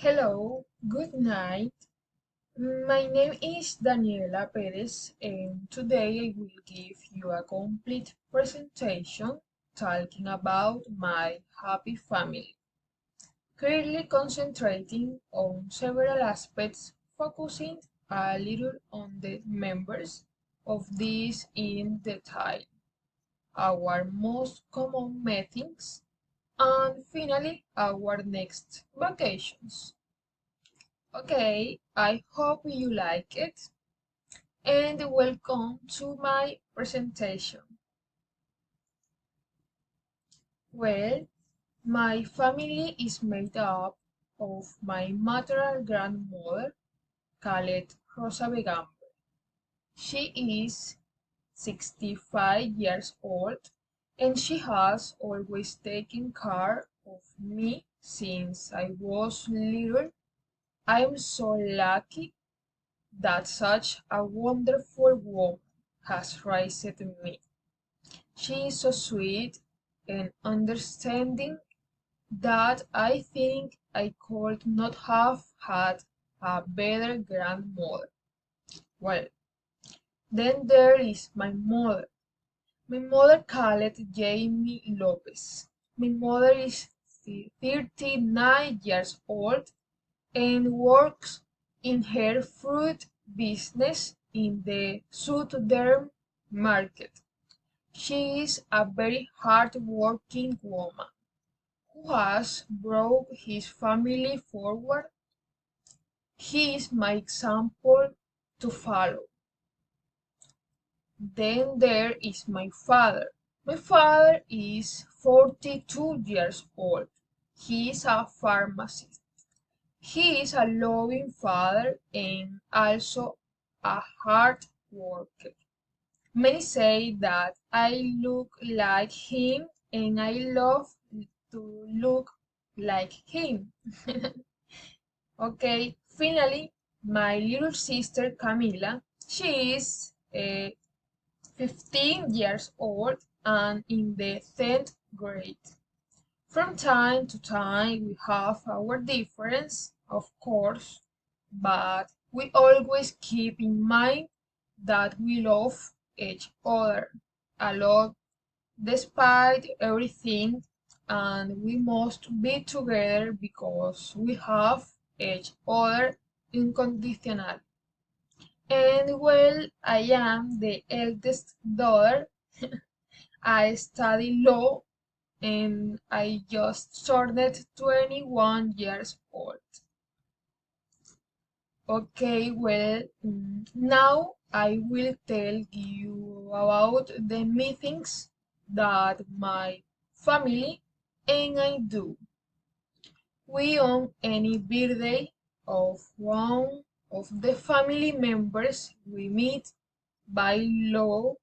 Hello, good night. My name is Daniela Perez, and today I will give you a complete presentation talking about my happy family, clearly concentrating on several aspects, focusing a little on the members of this in detail, our most common meetings, and finally our next vacations. Okay, I hope you like it and welcome to my presentation. Well, my family is made up of my maternal grandmother, called Rosa Begambe. She is 65 years old and she has always taken care of me since I was little. I am so lucky that such a wonderful woman has raised me. She is so sweet and understanding that I think I could not have had a better grandmother. Well, then there is my mother. My mother called Jamie Lopez. My mother is 39 years old and works in her fruit business in the southern market. She is a very hard-working woman who has brought his family forward. He is my example to follow. Then there is my father. My father is 42 years old. He is a pharmacist. He is a loving father and also a hard worker. Many say that I look like him and I love to look like him. Okay, finally, my little sister Camila, she is 15 years old and in the 10th grade. From time to time, we have our difference, of course, but we always keep in mind that we love each other a lot despite everything, and we must be together because we have each other unconditional. And well, I am the eldest daughter. I study law and I just turned 21 years old. Okay, well, now I will tell you about the meetings that my family and I do. We on any birthday of one of the family members we meet by law.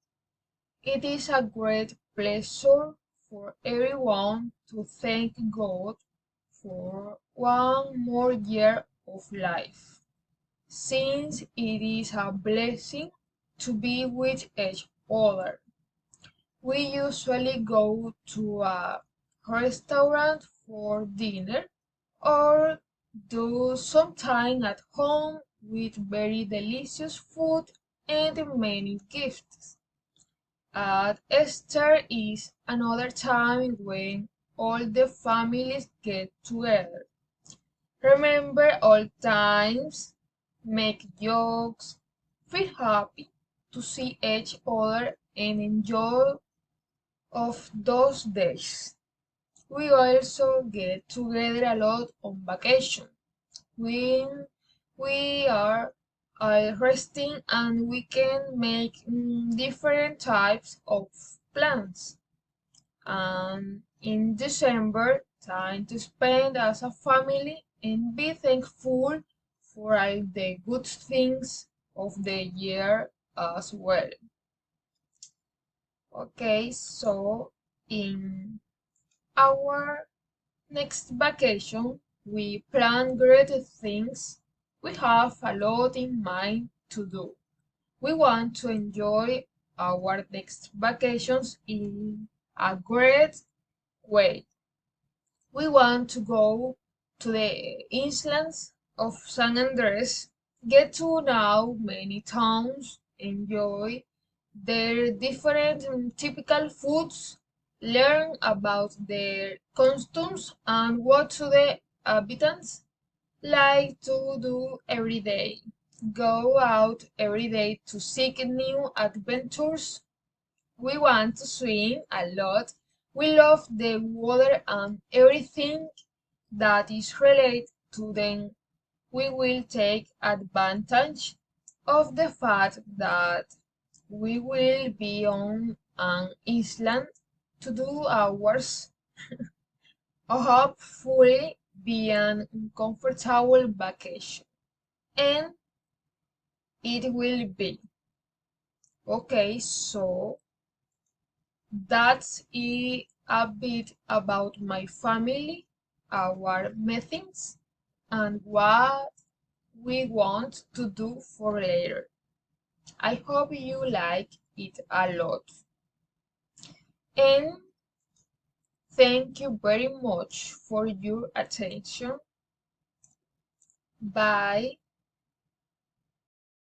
It is a great pleasure for everyone to thank God for one more year of life, since it is a blessing to be with each other. We usually go to a restaurant for dinner or do something at home with very delicious food and many gifts. Easter is another time when all the families get together. Remember old times, make jokes, feel happy to see each other and enjoy of those days. We also get together a lot on vacation when we are all resting and we can make different types of plans. And in December, time to spend as a family and be thankful for all the good things of the year as well. Okay, so in our next vacation, we plan great things. We have a lot in mind to do. We want to enjoy our next vacations in a great way. We want to go to the islands of San Andres, get to know many towns, enjoy their different typical foods, learn about their customs, and what to the inhabitants like to do every day. Go out every day to seek new adventures. We want to swim a lot. We love the water and everything that is related to them. We will take advantage of the fact that we will be on an island to do ours, hopefully be an comfortable vacation. And it will be. Okay, so that's it a bit about my family, our methods, and what we want to do for later. I hope you like it a lot. And thank you very much for your attention. Bye.